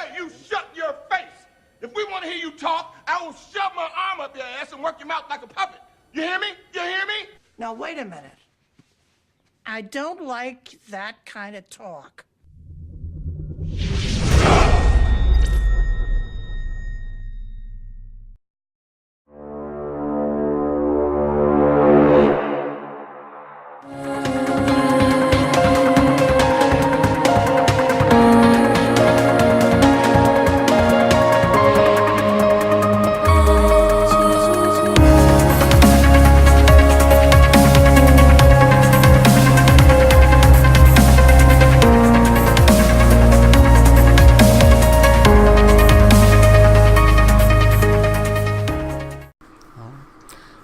Hey, you shut your face. If we want to hear you talk, I will shove my arm up your ass and work your mouth like a puppet. You hear me? You hear me? Now, wait a minute. I don't like that kind of talk.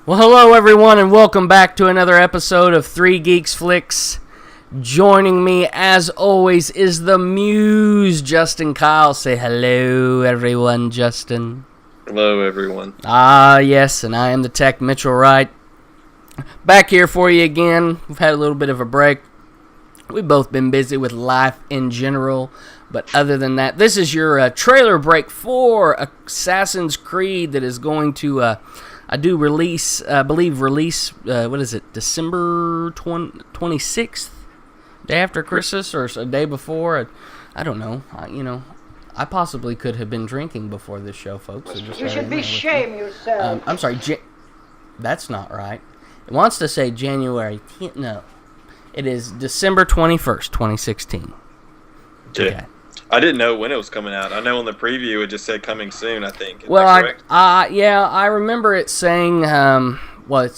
Well, hello everyone, and welcome back to another episode of 3 Geeks Flix. Joining me, as always, is the Muse, Justin Kyle. Say hello, everyone, Justin. Hello, everyone. Ah, yes, and I am the Tech, Mitchell Wright. Back here for you again. We've had a little bit of a break. We've both been busy with life in general, but other than that, this is your trailer break for Assassin's Creed that is going to... I believe release, what is it, December 26th? Day after Christmas or a day before? I don't know. I possibly could have been drinking before this show, folks. So You should be shame yourself. I'm sorry, that's not right. It wants to say January 10th. No. It is December 21st, 2016. Okay. I didn't know when it was coming out. I know on the preview it just said coming soon, I think. Is well, that correct? I remember it saying,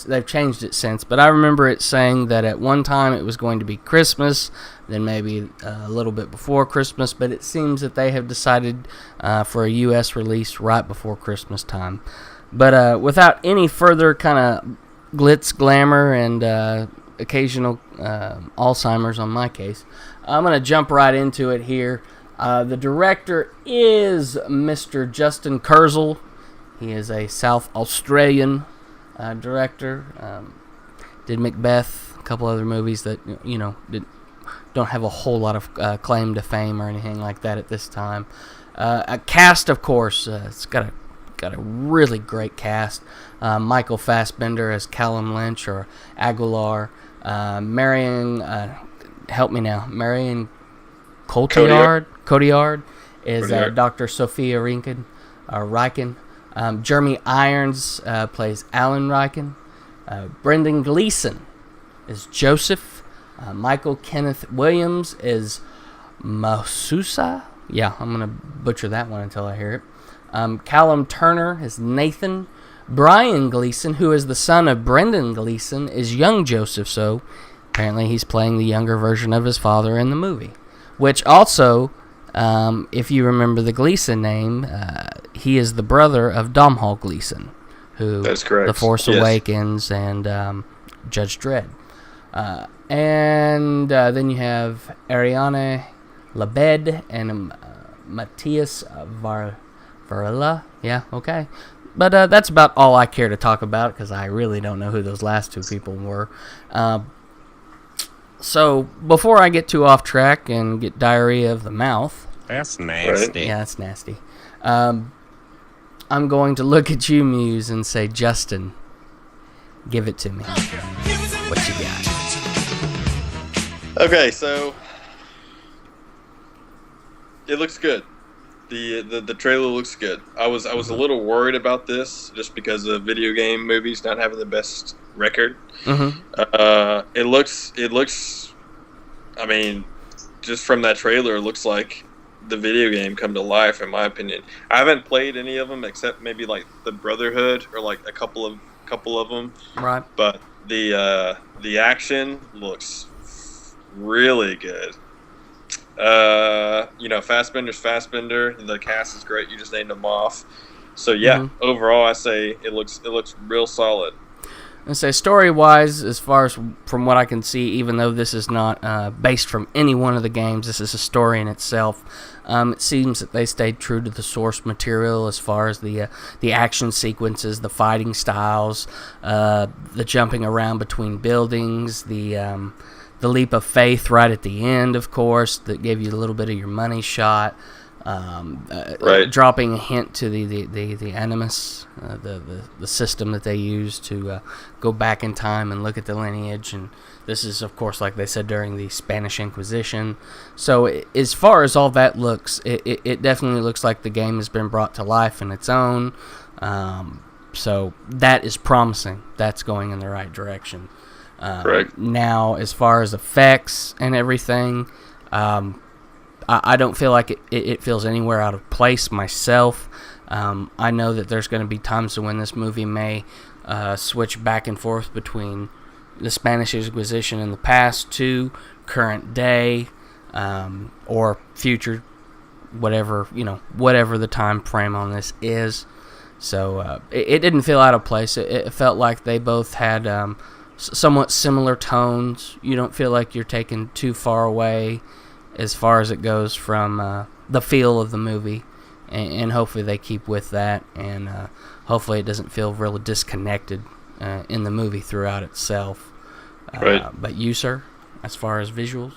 they've changed it since, but I remember it saying that at one time it was going to be Christmas, then maybe a little bit before Christmas, but it seems that they have decided for a U.S. release right before Christmas time. But without any further kind of glitz, glamour, and occasional Alzheimer's on my case, I'm going to jump right into it here. The director is Mr. Justin Kurzel. He is a South Australian director. Did Macbeth, a couple other movies that don't have a whole lot of claim to fame or anything like that at this time. A cast, of course, it's got a really great cast. Michael Fassbender as Callum Lynch or Aguilar. Marion Cotillard is Dr. Sophia Riken. Jeremy Irons plays Alan Riken. Brendan Gleeson is Joseph. Michael Kenneth Williams is Masusa. Yeah, I'm going to butcher that one until I hear it. Callum Turner is Nathan. Brian Gleeson, who is the son of Brendan Gleeson, is young Joseph, so apparently he's playing the younger version of his father in the movie. Which also, if you remember the Gleeson name, he is the brother of Domhnall Gleeson, who That's correct. The Force Awakens and Judge Dredd. And then you have Ariane Labed and Matthias Varela. Yeah, okay. But that's about all I care to talk about because I really don't know who those last two people were. So, before I get too off track and get diarrhea of the mouth... That's nasty. Yeah, that's nasty. I'm going to look at you, Muse, and say, Justin, give it to me. What you got? Okay, so... It looks good. The trailer looks good. I was a little worried about this just because of video game movies not having the best record. Mm-hmm. It looks. I mean, just from that trailer, it looks like the video game come to life. In my opinion, I haven't played any of them except maybe like the Brotherhood or like a couple of them. Right. But the action looks really good. Fassbender's Fassbender. The cast is great. You just named them off. So yeah, Overall, I say it looks real solid. And say story-wise, as far as from what I can see, even though this is not based from any one of the games, this is a story in itself. It seems that they stayed true to the source material as far as the action sequences, the fighting styles, the jumping around between buildings, the leap of faith right at the end, of course, that gave you a little bit of your money shot. Right. dropping a hint to the animus, the system that they use to go back in time and look at the lineage. And this is, of course, like they said, during the Spanish Inquisition. So as far as all that looks, it definitely looks like the game has been brought to life in its own. So that is promising. That's going in the right direction. Correct. Now, as far as effects and everything, I don't feel like it feels anywhere out of place myself. I know that there's going to be times when this movie may switch back and forth between the Spanish Inquisition in the past to current day, or future, whatever the time frame on this is. So it didn't feel out of place. It felt like they both had somewhat similar tones. You don't feel like you're taken too far away as far as it goes from the feel of the movie, and hopefully they keep with that, and hopefully it doesn't feel really disconnected in the movie throughout itself. Right. But you, sir, as far as visuals?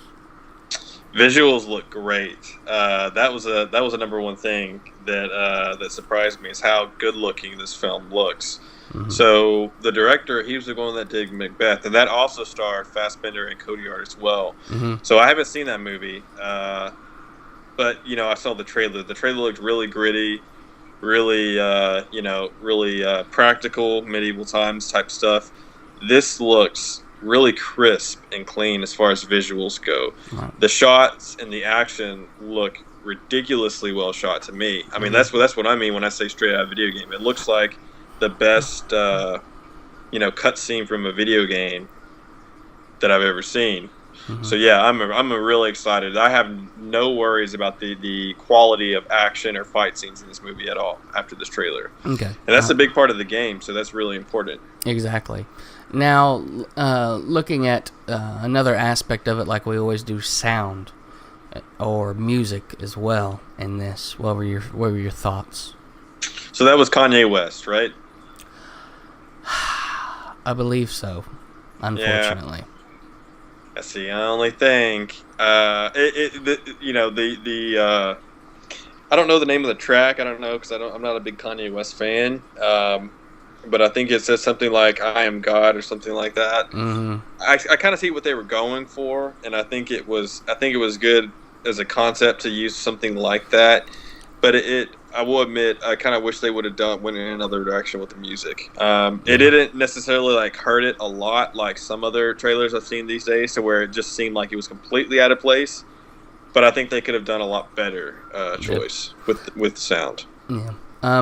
Visuals look great. That was a number one thing that surprised me, is how good looking this film looks. Mm-hmm. So the director, he was the one that did Macbeth, and that also starred Fassbender and Cotillard as well. Mm-hmm. So I haven't seen that movie, but I saw the trailer. The trailer looked really gritty, really really practical, medieval times type stuff. This looks really crisp and clean as far as visuals go. Wow. The shots and the action look ridiculously well shot to me. I mean, that's what I mean when I say straight out of video game. It looks like the best cutscene from a video game that I've ever seen. Mm-hmm. So yeah, I'm really excited. I have no worries about the quality of action or fight scenes in this movie at all after this trailer. Okay. And that's a big part of the game, so that's really important. Exactly. Now, looking at another aspect of it, like we always do, sound or music as well in this. What were your thoughts? So that was Kanye West, right? I believe so. Unfortunately. Yeah. That's the only thing. I don't know the name of the track. I don't know because I'm not a big Kanye West fan. But I think it says something like "I am God" or something like that. Mm-hmm. I kind of see what they were going for, and I think it was good as a concept to use something like that. But I will admit, I kind of wish they would have went in another direction with the music. It didn't necessarily hurt it a lot, like some other trailers I've seen these days, to where it just seemed like it was completely out of place. But I think they could have done a lot better choice with sound. Yeah.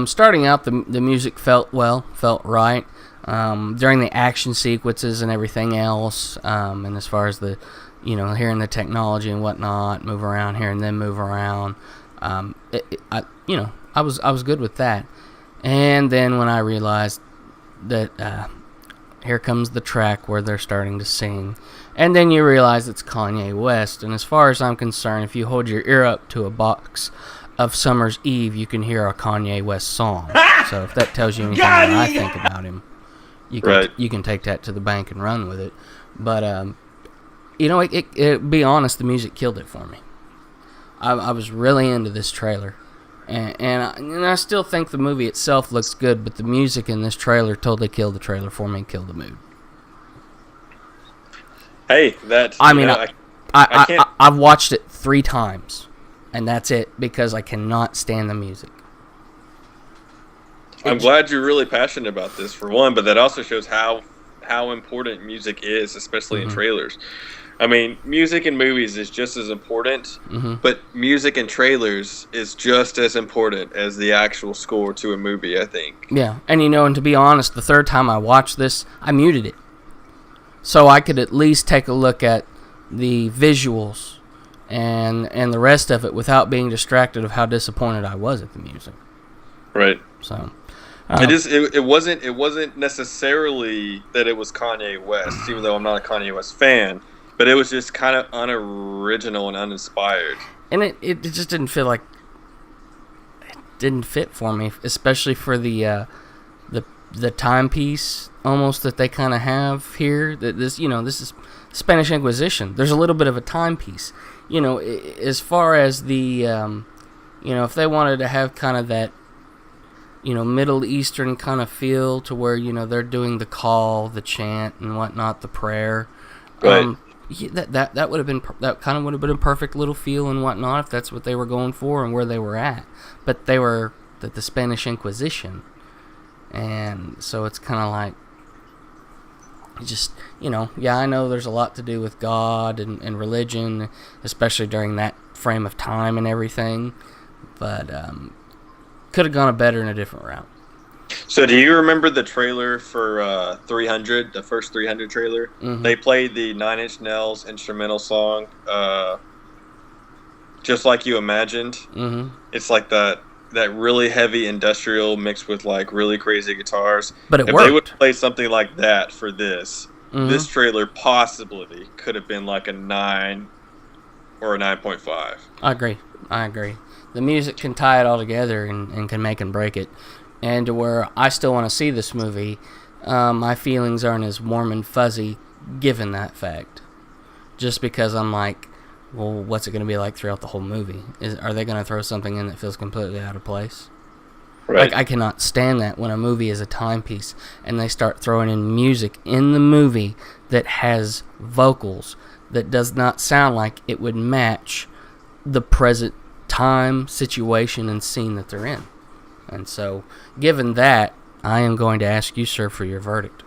Starting out, the music felt right. During the action sequences and everything else, and as far as the, hearing the technology and whatnot, move around, hearing them move around, I was good with that. And then when I realized that here comes the track where they're starting to sing, and then you realize it's Kanye West. And as far as I'm concerned, if you hold your ear up to a box of Summer's Eve, you can hear a Kanye West song. So if that tells you anything that I think about him, you can take that to the bank and run with it. But be honest, the music killed it for me. I was really into this trailer, and I still think the movie itself looks good, but the music in this trailer totally killed the trailer for me and killed the mood. Hey, I've watched it 3 times. And that's it, because I cannot stand the music. I'm glad you're really passionate about this, for one, but that also shows how important music is, especially in trailers. I mean, music in movies is just as important, but music in trailers is just as important as the actual score to a movie, I think. Yeah, and to be honest, the 3rd time I watched this, I muted it. So I could at least take a look at the visuals and the rest of it without being distracted of how disappointed I was at the music. Right. So it wasn't necessarily that it was Kanye West, even though I'm not a Kanye West fan, but it was just kind of unoriginal and uninspired. And it just didn't feel like it didn't fit for me, especially for the timepiece almost that they kind of have here. That this is Spanish Inquisition. There's a little bit of a timepiece. As far as the if they wanted to have kind of that, Middle Eastern kind of feel to where, they're doing the call, the chant and whatnot, the prayer. Right. That would have been, that kind of would have been a perfect little feel and whatnot if that's what they were going for and where they were at. But they were the Spanish Inquisition. And so it's kind of like, just, I know there's a lot to do with God and religion, especially during that frame of time and everything, but could have gone better in a different route. So do you remember the trailer for 300, the first 300 trailer? Mm-hmm. They played the Nine Inch Nails instrumental song, Just Like You Imagined. Mm-hmm. It's like that really heavy industrial mixed with like really crazy guitars. But it if worked. they would play something like that for this, Mm-hmm. this trailer possibly could have been like a 9 or a 9.5. I agree. The music can tie it all together and can make and break it. And to where I still want to see this movie, my feelings aren't as warm and fuzzy given that fact. Just because I'm like, well, what's it going to be like throughout the whole movie? Are they going to throw something in that feels completely out of place? Right. Like, I cannot stand that when a movie is a timepiece and they start throwing in music in the movie that has vocals that does not sound like it would match the present time, situation, and scene that they're in. And so, given that, I am going to ask you, sir, for your verdict.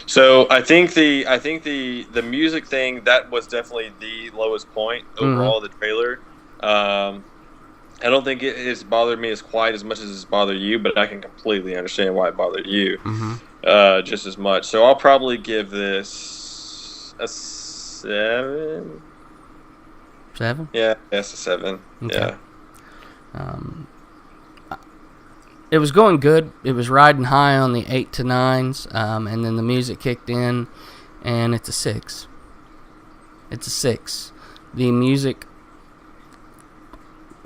So I think the music thing, that was definitely the lowest point overall of the trailer. I don't think it has bothered me quite as much as it's bothered you, but I can completely understand why it bothered you just as much. So I'll probably give this a 7. 7? Yeah, it's a 7. Okay. Yeah. It was going good. It was riding high on the 8 to 9s, and then the music kicked in, and it's a 6. It's a 6. The music,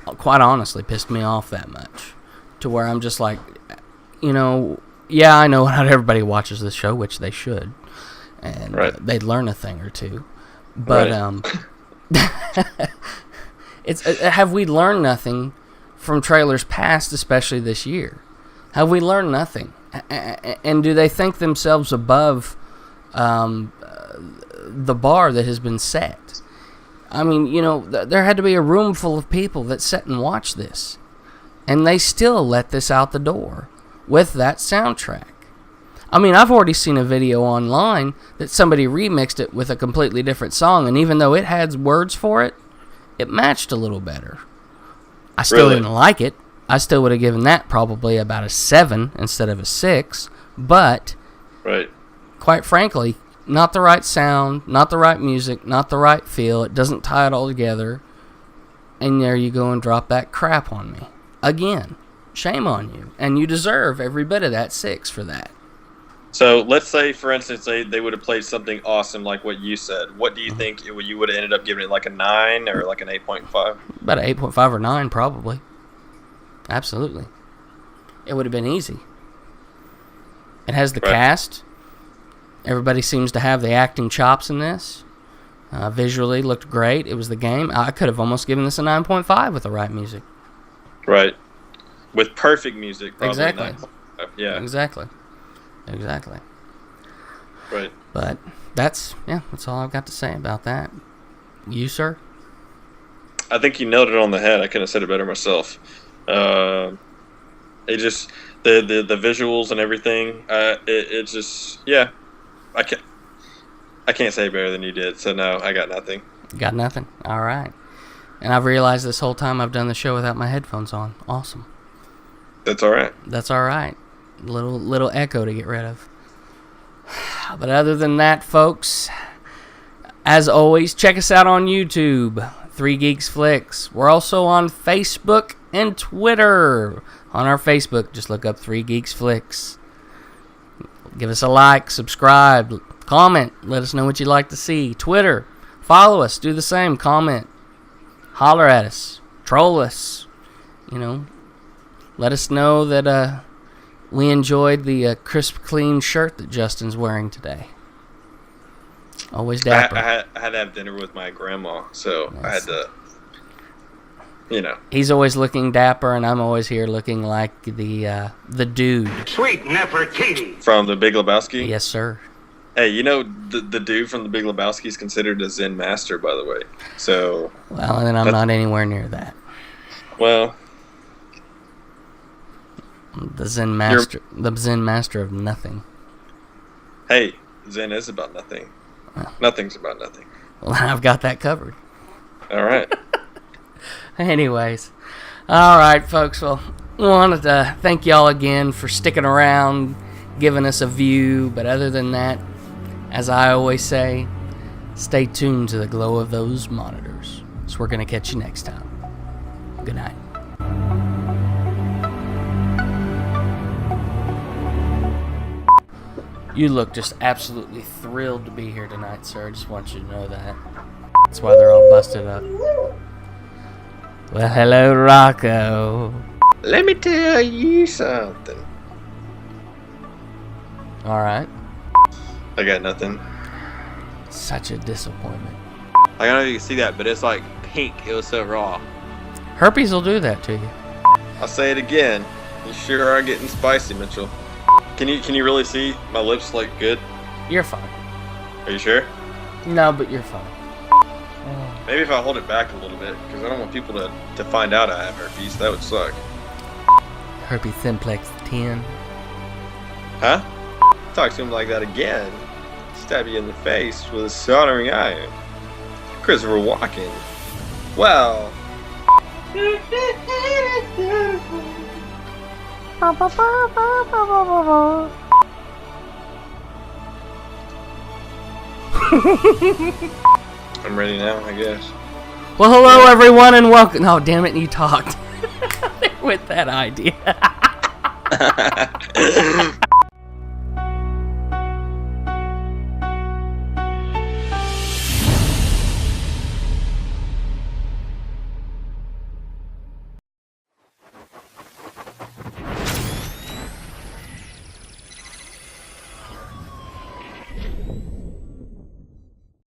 quite honestly, pissed me off that much, to where I'm just like, yeah, I know not everybody watches this show, which they should, and they'd learn a thing or two, but it's have we learned nothing from trailers past, especially this year? Have we learned nothing? And do they think themselves above the bar that has been set? I mean, there had to be a room full of people that sat and watched this, and they still let this out the door with that soundtrack. I mean, I've already seen a video online that somebody remixed it with a completely different song, and even though it had words for it, it matched a little better. I still didn't like it. I still would have given that probably about a 7 instead of a 6. But, quite frankly, not the right sound, not the right music, not the right feel. It doesn't tie it all together. And there you go and drop that crap on me. Again, shame on you. And you deserve every bit of that 6 for that. So let's say, for instance, they would have played something awesome like what you said. What do you think you would have ended up giving it, like a 9 or like an 8.5? About an 8.5 or 9, probably. Absolutely. It would have been easy. It has the cast. Everybody seems to have the acting chops in this. Visually looked great. It was the game. I could have almost given this a 9.5 with the right music. Right. With perfect music, probably. Exactly. 9.5. Yeah. Exactly. Right. But that's all I've got to say about that. You, sir? I think you nailed it on the head. I couldn't have said it better myself. It just the visuals and everything. It just I can't say it better than you did. So no, I got nothing. Got nothing. All right. And I've realized this whole time I've done the show without my headphones on. Awesome. That's all right. That's all right. Little echo to get rid of. But other than that, folks, as always, check us out on YouTube, 3 Geeks Flix. We're also on Facebook and Twitter. On our Facebook, just look up 3 Geeks Flix. Give us a like, subscribe, comment. Let us know what you'd like to see. Twitter, follow us, do the same, comment, holler at us, troll us. Let us know that we enjoyed the crisp, clean shirt that Justin's wearing today. Always dapper. I had to have dinner with my grandma, so I had to, you know. He's always looking dapper, and I'm always here looking like the dude. Sweet Nefertiti. From The Big Lebowski? Yes, sir. Hey, you know, the dude from The Big Lebowski is considered a Zen master, by the way. So. Well, then I'm not anywhere near that. Well. The Zen master of nothing. Hey, Zen is about nothing. Nothing's about nothing. Well, I've got that covered. All right. Anyways. All right, folks. Well, we wanted to thank y'all again for sticking around, giving us a view. But other than that, as I always say, stay tuned to the glow of those monitors. So we're going to catch you next time. Good night. You look just absolutely thrilled to be here tonight, sir. I just want you to know that. That's why they're all busted up. Well, hello, Rocco. Let me tell you something. Alright. I got nothing. Such a disappointment. I don't know if you can see that, but it's like pink. It was so raw. Herpes will do that to you. I'll say it again. You sure are getting spicy, Mitchell. Can you really see my lips like good? You're fine. Are you sure? No, but you're fine. Maybe if I hold it back a little bit, because I don't want people to find out I have herpes. That would suck. Herpes simplex 10. Huh? Talk to him like that again. Stab you in the face with a soldering iron. Christopher Walken. Well. I'm ready now, I guess. Well, hello everyone and welcome. Oh, damn it, you talked. With that idea.